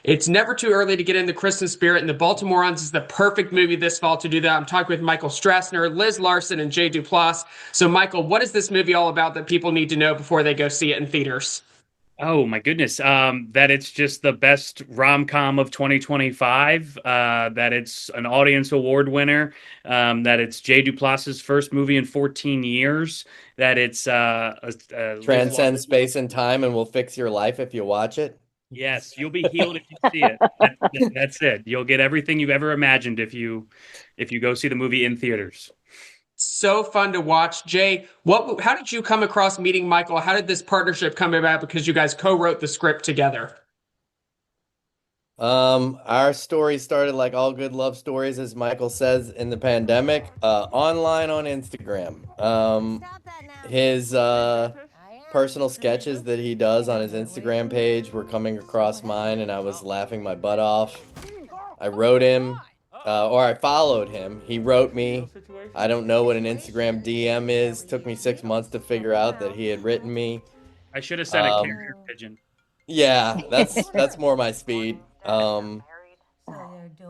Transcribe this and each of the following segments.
It's never too early to get in the Christmas spirit, and The Baltimorons is the perfect movie this fall to do that. I'm talking with Michael Strassner, Liz Larsen, and Jay Duplass. So, Michael, what is this movie all about that people need to know before they go see it in theaters? Oh my goodness. That it's just the best rom-com of 2025, that it's an audience award winner, that it's Jay Duplass's first movie in 14 years, that it's Liz Transcend space and time and will fix your life if you watch it. Yes, you'll be healed if you see it. That's it. You'll get everything you've ever imagined if you go see the movie in theaters. So fun to watch. Jay, how did you come across meeting Michael? How did this partnership come about? Because you guys co-wrote the script together. Our story started like all good love stories, as Michael says, in the pandemic, online on Instagram. His personal sketches that he does on his Instagram page were coming across mine, and I was laughing my butt off. I wrote him, or I followed him. He wrote me. I don't know what an Instagram DM is. Took me 6 months to figure out that he had written me. I should have sent a Um, carrier pigeon. yeah, that's more my speed.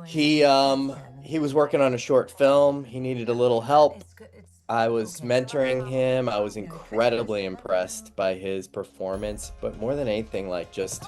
He was working on a short film. He needed a little help. I was mentoring him. I was incredibly impressed by his performance, but more than anything, like just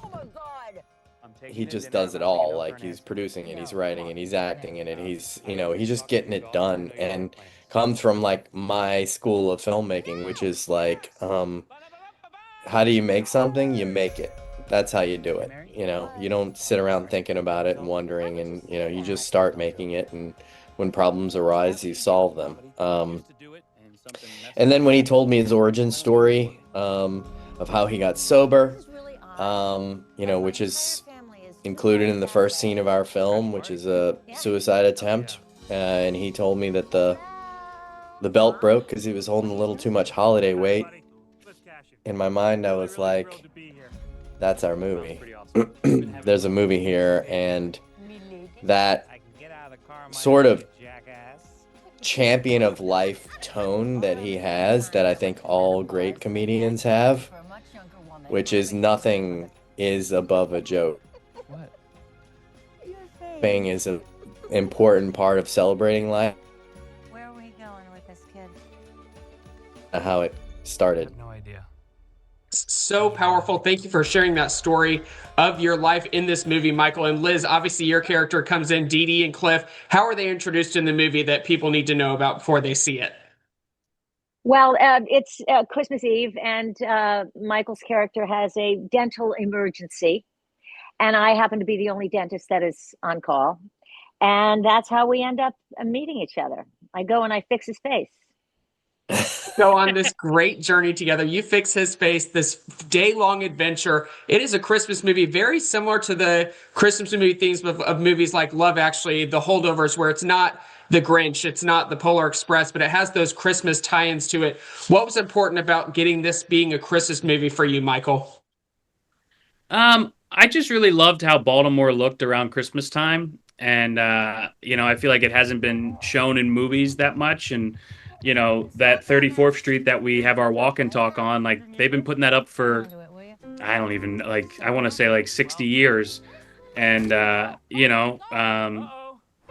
he just does it all. Like he's producing it, he's writing it, he's acting in it. He's just getting it done and comes from like my school of filmmaking, which is like how do you make something? You make it. That's how you do it. You don't sit around thinking about it and wondering, and you just start making it, and when problems arise, you solve them. And then when he told me his origin story, of how he got sober, which is included in the first scene of our film, which is a suicide attempt, and he told me that the belt broke because he was holding a little too much holiday weight. In my mind, I was like, that's our movie. There's a movie here, and that sort of champion of life tone that he has, that I think all great comedians have, which is nothing is above a joke. Being is an important part of celebrating life. Where are we going with this kid? How it started. So powerful. Thank you for sharing that story of your life in this movie, Michael. And Liz, obviously your character comes in, Dee Dee and Cliff. How are they introduced in the movie that people need to know about before they see it? Well, it's Christmas Eve, and Michael's character has a dental emergency, and I happen to be the only dentist that is on call, and that's how we end up meeting each other. I go and I fix his face. Go on this great journey together. You fix his face, this day-long adventure. It is a Christmas movie, very similar to the Christmas movie themes of movies like Love Actually, The Holdovers, where it's not the Grinch, it's not the Polar Express, but it has those Christmas tie-ins to it. What was important about getting this being a Christmas movie for you, Michael? I just really loved how Baltimore looked around Christmas time, and I feel like it hasn't been shown in movies that much, and that 34th Street that we have our walk and talk on, like they've been putting that up for I don't even like I want to say like 60 years, and I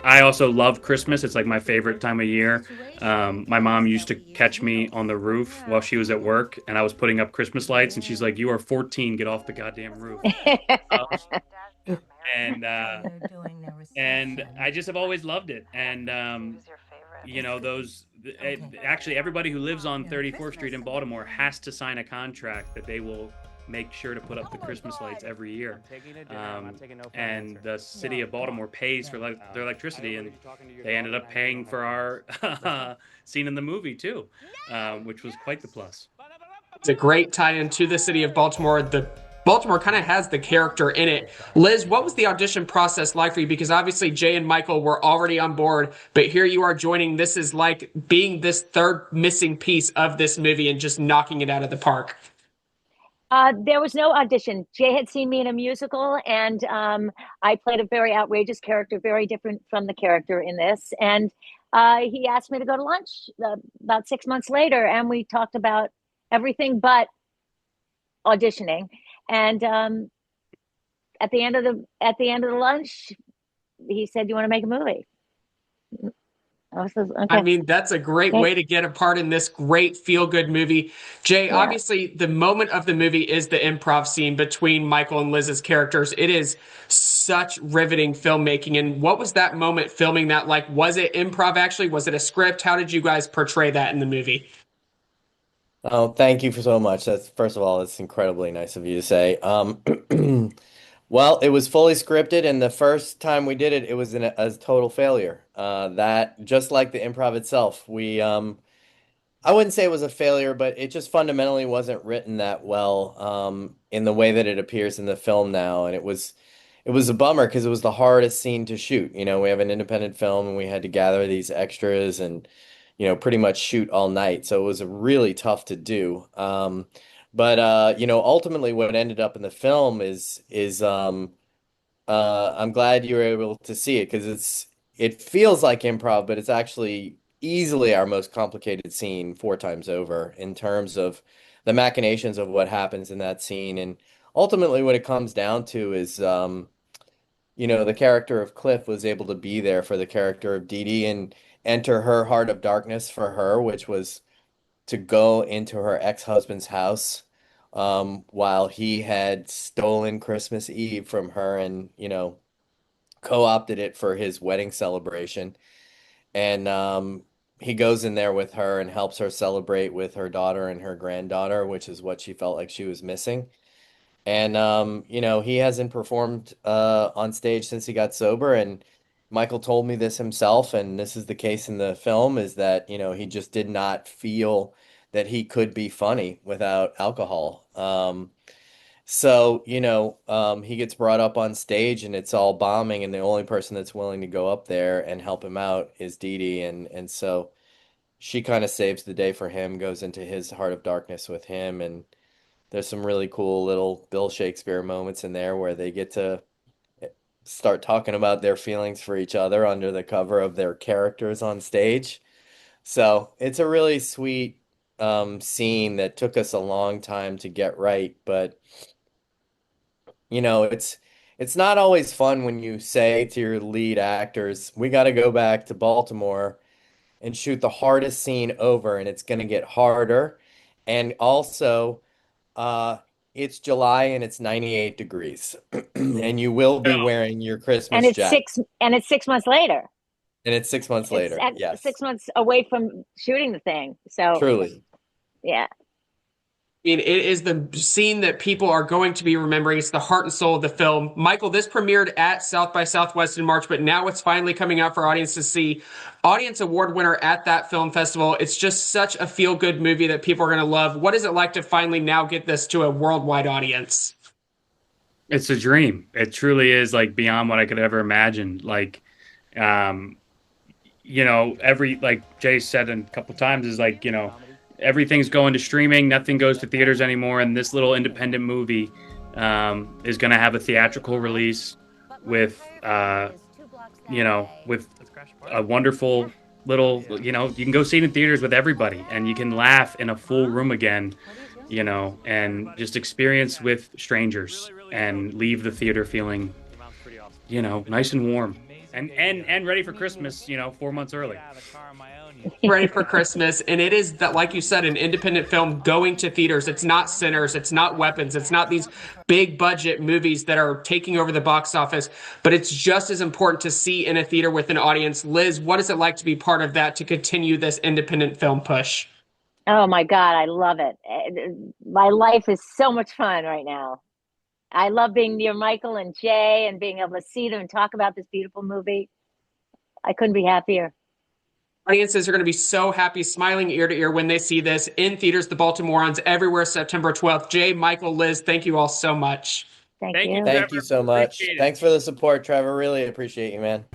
also love Christmas. It's like my favorite time of year. My mom used to catch me on the roof while she was at work, and I was putting up Christmas lights, and she's like, "You are 14. Get off the goddamn roof." Um, and I just have always loved it. And those actually everybody who lives on 34th Street in Baltimore has to sign a contract that they will make sure to put up the Christmas lights every year. And the city of Baltimore pays for their electricity, and they ended up paying for our scene in the movie too, which was quite the plus. It's a great tie-in to the city of Baltimore. The Baltimore kind of has the character in it. Liz, what was the audition process like for you? Because obviously Jay and Michael were already on board, but here you are joining. This is like being this third missing piece of this movie and just knocking it out of the park. There was no audition. Jay had seen me in a musical, and I played a very outrageous character, very different from the character in this. And he asked me to go to lunch about 6 months later, and we talked about everything but auditioning. And at the end of the lunch, he said, "You want to make a movie?" I said, I "Okay, mean, that's a great okay, way to get a part in this great feel-good movie. Jay, yeah." obviously, the moment of the movie is the improv scene between Michael and Liz's characters. It is such riveting filmmaking. And what was that moment filming that like? Was it improv actually? Was it a script? How did you guys portray that in the movie? Oh, thank you for so much. That's first of all, it's incredibly nice of you to say. Well, it was fully scripted, and the first time we did it, it was a total failure. That just like the improv itself, I wouldn't say it was a failure, but it just fundamentally wasn't written that well, in the way that it appears in the film now, and it was a bummer because it was the hardest scene to shoot. We have an independent film, and we had to gather these extras and pretty much shoot all night, so it was really tough to do. But ultimately, what ended up in the film is I'm glad you were able to see it because it feels like improv, but it's actually easily our most complicated scene four times over in terms of the machinations of what happens in that scene. And ultimately, what it comes down to is, the character of Cliff was able to be there for the character of Dee Dee and enter her heart of darkness for her, which was to go into her ex-husband's house, while he had stolen Christmas Eve from her and, co-opted it for his wedding celebration. And he goes in there with her and helps her celebrate with her daughter and her granddaughter, which is what she felt like she was missing. And he hasn't performed on stage since he got sober. And Michael told me this himself, and this is the case in the film, is that, he just did not feel that he could be funny without alcohol. So, he gets brought up on stage and it's all bombing, and the only person that's willing to go up there and help him out is Dee Dee. And so she kind of saves the day for him, goes into his heart of darkness with him. And there's some really cool little Bill Shakespeare moments in there where they get to start talking about their feelings for each other under the cover of their characters on stage. So it's a really sweet scene that took us a long time to get right, but it's not always fun when you say to your lead actors, "We got to go back to Baltimore and shoot the hardest scene over, and it's going to get harder." And also, uh, it's July and it's 98 degrees, and you will be wearing your And Christmas it's jacket. and it's 6 months later. And it's 6 months It's later. Yes, 6 months away from shooting the thing. So truly. yeah. I mean, it is the scene that people are going to be remembering. It's the heart and soul of the film. Michael, this premiered at South by Southwest in March, but now it's finally coming out for audience to see. Audience award winner at that film festival. It's just such a feel-good movie that people are going to love. What is it like to finally now get this to a worldwide audience? It's a dream. It truly is like beyond what I could ever imagine. Like, um, every like Jay said a couple times is like, everything's going to streaming, nothing goes to theaters anymore, and this little independent movie is going to have a theatrical release with, with a wonderful little, you can go see it in theaters with everybody, and you can laugh in a full room again, and just experience with strangers and leave the theater feeling, nice and warm and ready for Christmas, 4 months early. Ready for Christmas. And it is that, like you said, an independent film going to theaters. It's not Sinners. It's not Weapons. It's not these big budget movies that are taking over the box office, but it's just as important to see in a theater with an audience. Liz, what is it like to be part of that, to continue this independent film push? Oh my God, I love it. My life is so much fun right now. I love being near Michael and Jay and being able to see them and talk about this beautiful movie. I couldn't be happier. Audiences are going to be so happy, smiling ear to ear when they see this in theaters, the Baltimorons, everywhere, September 12th. Jay, Michael, Liz, thank you all so much. Thank Thank you, you. Thank Trevor. you so much. Appreciate it. Thanks for the support, Trevor. Really appreciate you, man.